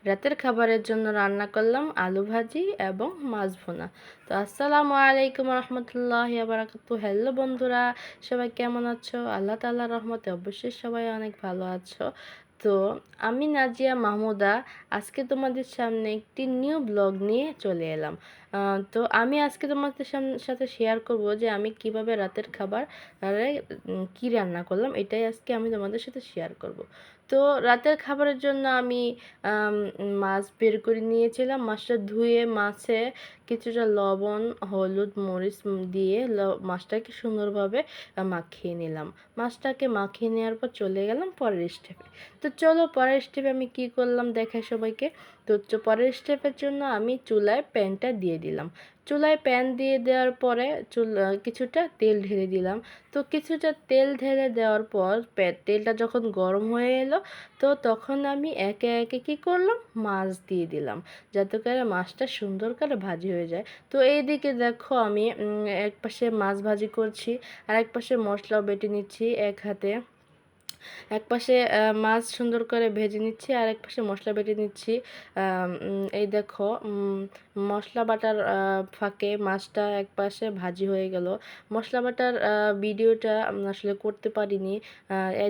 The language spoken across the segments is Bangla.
রাতের খাবারের জন্য রান্না করলাম আলু ভাজি এবং মাছ ভুনা। তো আসসালামু আলাইকুম রহমতুল্লাহি ওয়া বারাকাতুহু। হ্যালো বন্ধুরা, সবাই কেমন আছো? আল্লাহ তাআলার রহমতে অবশ্যই সবাই অনেক ভালো আছো। তো আমি নাজিয়া মাহমুদা আজকে তোমাদের সামনে একটি নিউ ব্লগ নিয়ে চলে এলাম। তো আমি আজকে তোমাদের সাথে শেয়ার করব যে আমি কিভাবে রাতের খাবার কি রান্না করলাম, এটাই আজকে আমি তোমাদের সাথে শেয়ার করব। তো রাতের খাবারের জন্য আমি মাছ বের করে নিয়েছিলাম। মাছটা ধুয়ে মাছে কিছুটা লবণ, হলুদ, মরিচ দিয়ে মাছটাকে সুন্দরভাবে মাখিয়ে নিলাম। মাছটাকে মাখিয়ে নেওয়ার পর চলে গেলাম পরের স্টেপে। তো চলো পরের স্টেপে আমি কি করলাম দেখাই সবাইকে। তো পরের স্টেপের জন্য আমি চুলায় প্যানটা দিয়ে দিলাম। চুলায় প্যান দিয়ে দেওয়ার পরে কিছুটা তেল ঢেলে দিলাম। তো কিছুটা তেল ঢেলে দেওয়ার পর তেলটা যখন গরম হয়ে এলো, তো তখন আমি একে একে কী করলাম, মাছ দিয়ে দিলাম, যাতে করে মাছটা সুন্দর করে ভাজি হয়ে যায়। তো এইদিকে দেখো আমি এক পাশে মাছ ভাজি করছি, আর এক পাশে মশলাও বেটে নিচ্ছি এক হাতে। এক পাশে মাছ সুন্দর করে ভেজে নিচ্ছি, আর এক পাশে মশলা বেটে নিচ্ছি। এই দেখো মশলা বাটার ফাঁকে মাছটা এক পাশে ভাজি হয়ে গেল। মশলা বাটার ভিডিওটা আসলে করতে পারিনি,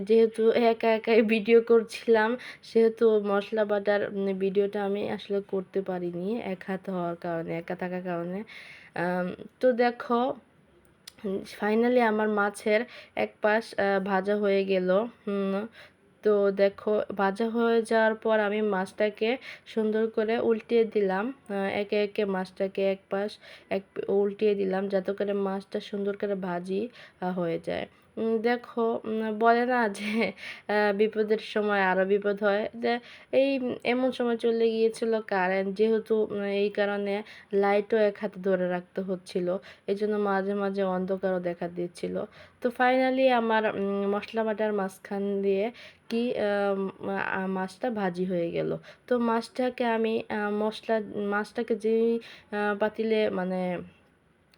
যেহেতু একা একাই ভিডিও করছিলাম, সেহেতু মশলা বাটার ভিডিওটা আমি আসলে করতে পারিনি এক হাত হওয়ার কারণে, একা থাকার কারণে। তো দেখো ফাইনালি আমার মাছের এক পাশ ভাজা হয়ে গেল। তো দেখো ভাজা হয়ে যাওয়ার পর আমি মাছটাকে সুন্দর করে উল্টিয়ে দিলাম। একে একে মাছটাকে এক উল্টিয়ে দিলাম, যাতে করে মাছটা সুন্দর করে ভাজি হয়ে যায়। দেখো বলে না যে বিপদের সময় আরও বিপদ হয়, যে এই এমন সময় চলে গিয়েছিল কারেন্ট, যেহেতু এই কারণে লাইটও এক হাতে ধরে রাখতে হচ্ছিল, এই জন্য মাঝে মাঝে অন্ধকারও দেখা দিচ্ছিল। তো ফাইনালি আমার মশলা বাটার মাঝখান দিয়ে কি মাছটা ভাজি হয়ে গেল। তো মাছটাকে আমি মাছটাকে যেই পাতিলে মানে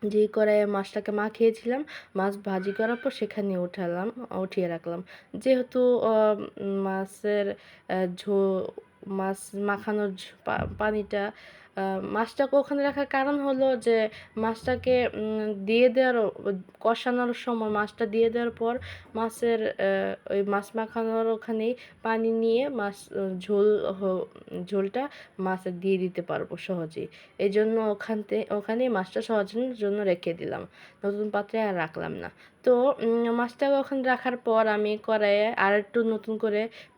যেই কড়াইয়ে মাছটাকে মাখিয়েছিলাম, মাছ ভাজি করার পর সেখানে উঠিয়ে রাখলাম। যেহেতু মাছের ঝো মাছ মাখানোর পানিটা, মাছটাকে ওখানে রাখার কারণ হলো যে মাছটাকে দিয়ে দেওয়ার কষানোর সময় মাছটা দিয়ে দেওয়ার পর মাছের ওই মাছ মাখানোর ওখানেই পানি নিয়ে মাছ ঝোলটা মাছে দিয়ে দিতে পারবো সহজেই। এই জন্য ওখানেই মাছটা সহজের জন্য রেখে দিলাম, নতুন পাত্রে আর রাখলাম না। তো মাছটাকে ওখানে রাখার পর আমি কড়াইয়ে আর একটু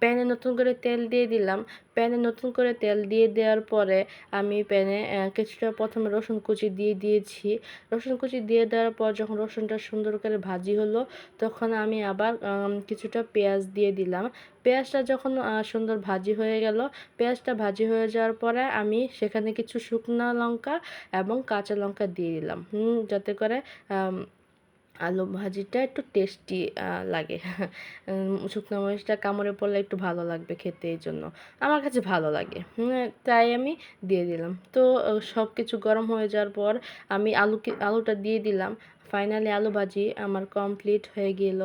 প্যানে নতুন করে তেল দিয়ে দিলাম। প্যানে নতুন করে তেল দিয়ে দেওয়ার পরে আমি প্যানে কিছুটা প্রথমে রসুন কুচি দিয়ে দিয়েছি। রসুন কুচি দিয়ে দেওয়ার পর যখন রসুনটা সুন্দর করে ভাজি হলো, তখন আমি আবার কিছুটা পেঁয়াজ দিয়ে দিলাম। পেঁয়াজটা যখন সুন্দর ভাজি হয়ে গেল, পেঁয়াজটা ভাজি হয়ে যাওয়ার পরে আমি সেখানে কিছু শুকনো লঙ্কা এবং কাঁচা লঙ্কা দিয়ে দিলাম, যাতে করে আলু ভাজিটা একটু টেস্টি লাগে। শুকনো মরিচটা কামড়ে পড়লে একটু ভালো লাগবে খেতে, এই জন্য আমার কাছে ভালো লাগে, তাই আমি দিয়ে দিলাম। তো সব কিছু গরম হয়ে যাওয়ার পর আমি আলুটা দিয়ে দিলাম। ফাইনালি আলু ভাজি আমার কমপ্লিট হয়ে গেল।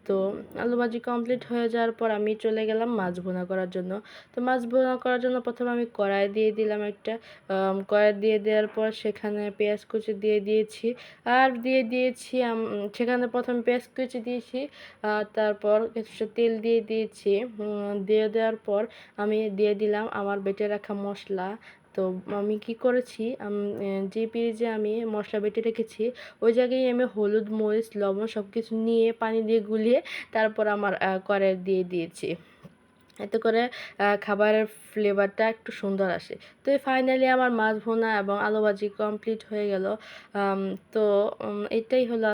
তো আলু ভাজি কমপ্লিট হয়ে যাওয়ার পর আমি চলে গেলাম মাছ ভুনা করার জন্য। তো মাছ ভুনা করার জন্য প্রথমে আমি কড়াই দিয়ে দিলাম একটা। কড়াই দিয়ে দেওয়ার পর সেখানে পেঁয়াজ কুচি দিয়ে দিয়েছি, আর দিয়ে দিয়েছি সেখানে প্রথম পেঁয়াজ কুচি দিয়েছি, তারপর কিছুটা তেল দিয়ে দিয়েছি। দিয়ে দেওয়ার পর আমি দিয়ে দিলাম আমার বেটে রাখা মশলা। তো আমি কি করেছি, যে পেঁয়াজে আমি মশলা বেটে রেখেছি, ওই জায়গায় আমি হলুদ, মরিচ, লবণ সব কিছু নিয়ে পানি দিয়ে গুলিয়ে তারপর আমার কড়াই দিয়ে দিয়েছি, এতে করে খাবারের ফ্লেভারটা একটু সুন্দর আসে। তো ফাইনালি আমার মাছ ভুনা এবং আলু ভাজি কমপ্লিট হয়ে গেল। তো এটাই হলো